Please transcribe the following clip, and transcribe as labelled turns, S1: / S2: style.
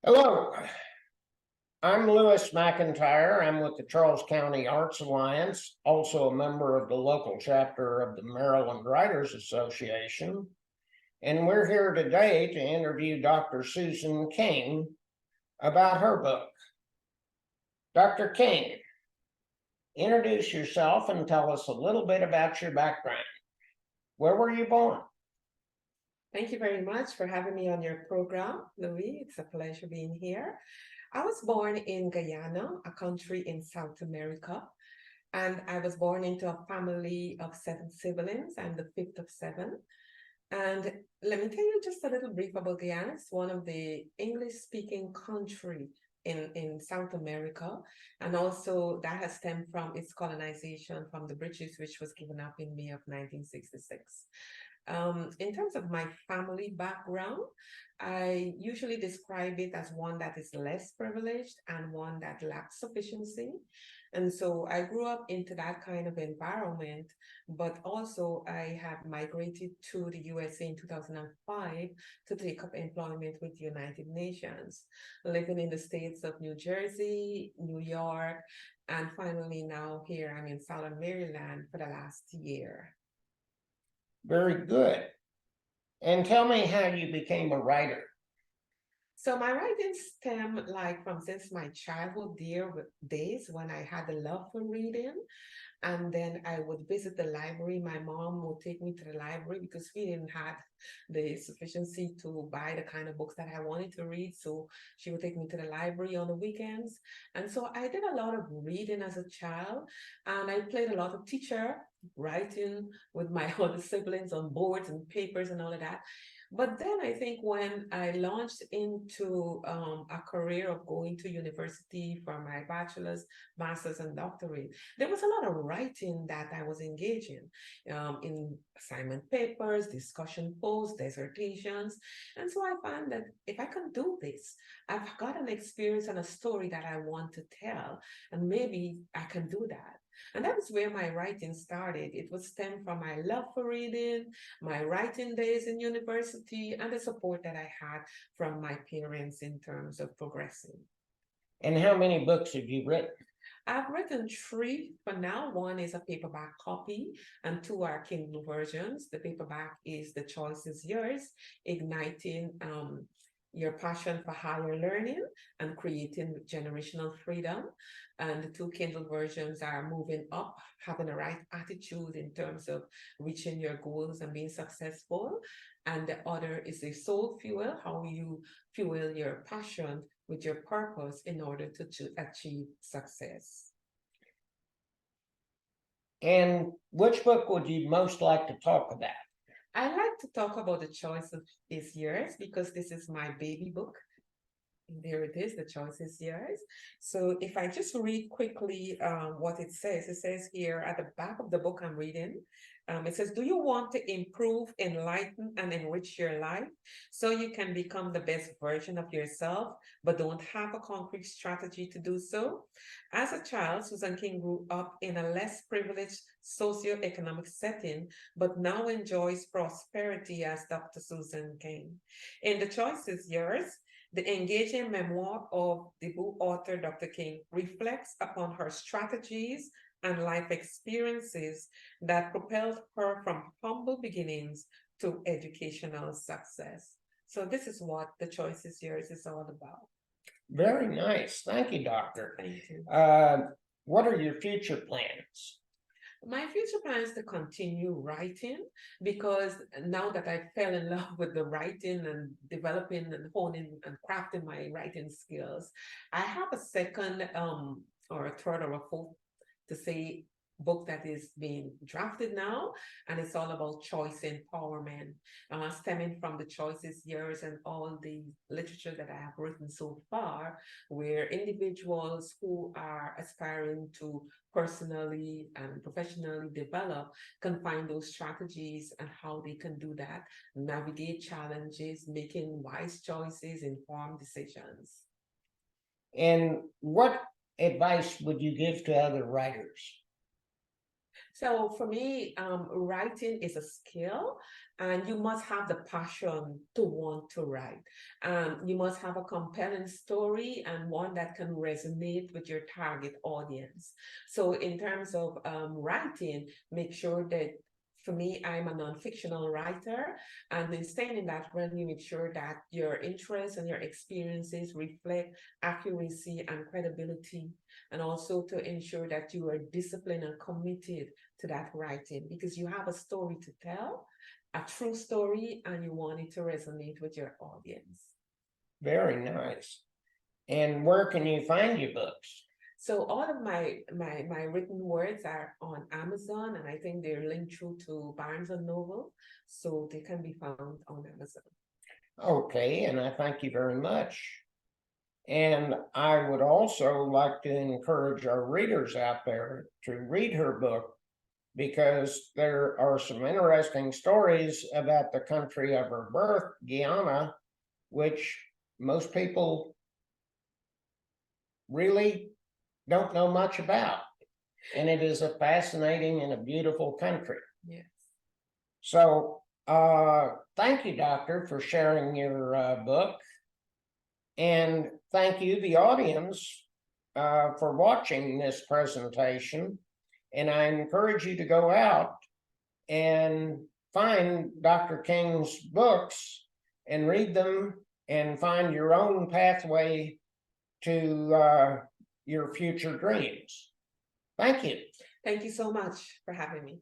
S1: Hello, I'm Lewis McIntyre. I'm with the Charles County Arts Alliance, also a member of the local chapter of the Maryland Writers Association. And we're here today to interview Dr. Susan King about her book. Dr. King, introduce yourself and tell us a little bit about your background. Where were you born?
S2: Thank you very much for having me on your program, Louis. It's a pleasure being here. I was born in Guyana, a country in South America, and I was born into a family of 7 siblings. I'm the fifth of seven. And let me tell you just a little brief about Guyana. It's one of the English-speaking country in South America. And also that has stemmed from its colonization from the British, which was given up in May of 1966. In terms of my family background, I usually describe it as one that is less privileged and one that lacks sufficiency. And so I grew up into that kind of environment, but also I have migrated to the USA in 2005 to take up employment with the United Nations, living in the states of New Jersey, New York, and finally now here I'm in Southern Maryland for the last year.
S1: Very good. And tell me how you became a writer.
S2: So my writing stem like from since my childhood days when I had a love for reading. And then I would visit the library. My mom would take me to the library because we didn't have the sufficiency to buy the kind of books that I wanted to read. So she would take me to the library on the weekends. And so I did a lot of reading as a child. And I played a lot of teacher, writing with my other siblings on boards and papers and all of that. But then I think when I launched into a career of going to university for my bachelor's, master's, and doctorate, there was a lot of writing that I was engaging in assignment papers, discussion posts, dissertations. And so I found that if I can do this, I've got an experience and a story that I want to tell, and maybe I can do that. And that is where my writing started. It was stemmed from my love for reading, my writing days in university, and the support that I had from my parents in terms of progressing.
S1: And how many books have you written?
S2: I've written 3 for now. One is a paperback copy, and 2 are Kindle versions. The paperback is The Choice Is Yours, igniting your passion for higher learning and creating generational freedom. And the 2 Kindle versions are Moving Up, having the right attitude in terms of reaching your goals and being successful. And the other is the Soul Fuel, how you fuel your passion with your purpose in order to achieve success.
S1: And which book would you most like to talk about?
S2: I like to talk about The Choice Is Yours because this is my baby book. And there it is, The Choice Is Yours. So if I just read quickly what it says here at the back of the book I'm reading, it says, do you want to improve, enlighten, and enrich your life so you can become the best version of yourself, but don't have a concrete strategy to do so? As a child, Susan King grew up in a less privileged socioeconomic setting, but now enjoys prosperity as Dr. Susan King. In The Choice Is Yours, the engaging memoir of the book author Dr. King reflects upon her strategies and life experiences that propelled her from humble beginnings to educational success. So this is what The Choice Is Yours is all about.
S1: Very nice. Thank you, Doctor.
S2: Thank you.
S1: What are your future plans?
S2: My future plan is to continue writing because now that I fell in love with the writing and developing and honing and crafting my writing skills, I have a second or a third or a fourth to say book that is being drafted now, and it's all about choice empowerment, stemming from The Choice Is Yours and all the literature that I have written so far, where individuals who are aspiring to personally and professionally develop can find those strategies and how they can do that, navigate challenges, making wise choices, informed decisions.
S1: And what advice would you give to other writers?
S2: So for me, writing is a skill, and you must have the passion to want to write. You must have a compelling story and one that can resonate with your target audience. So in terms of writing, make sure that for me, I'm a non-fictional writer, and in staying in that realm, you make sure that your interests and your experiences reflect accuracy and credibility, and also to ensure that you are disciplined and committed to that writing because you have a story to tell, a true story, and you want it to resonate with your audience.
S1: Very nice. And where can you find your books?
S2: So all of my written words are on Amazon, and I think they're linked through to Barnes and Noble, so they can be found on Amazon.
S1: Okay, and I thank you very much. And I would also like to encourage our readers out there to read her book, because there are some interesting stories about the country of her birth, Guyana, which most people really don't know much about. And it is a fascinating and a beautiful country.
S2: Yes.
S1: So thank you, Doctor, for sharing your book. And thank you, the audience, for watching this presentation. And I encourage you to go out and find Dr. King's books and read them and find your own pathway to your future dreams. Thank you.
S2: Thank you so much for having me.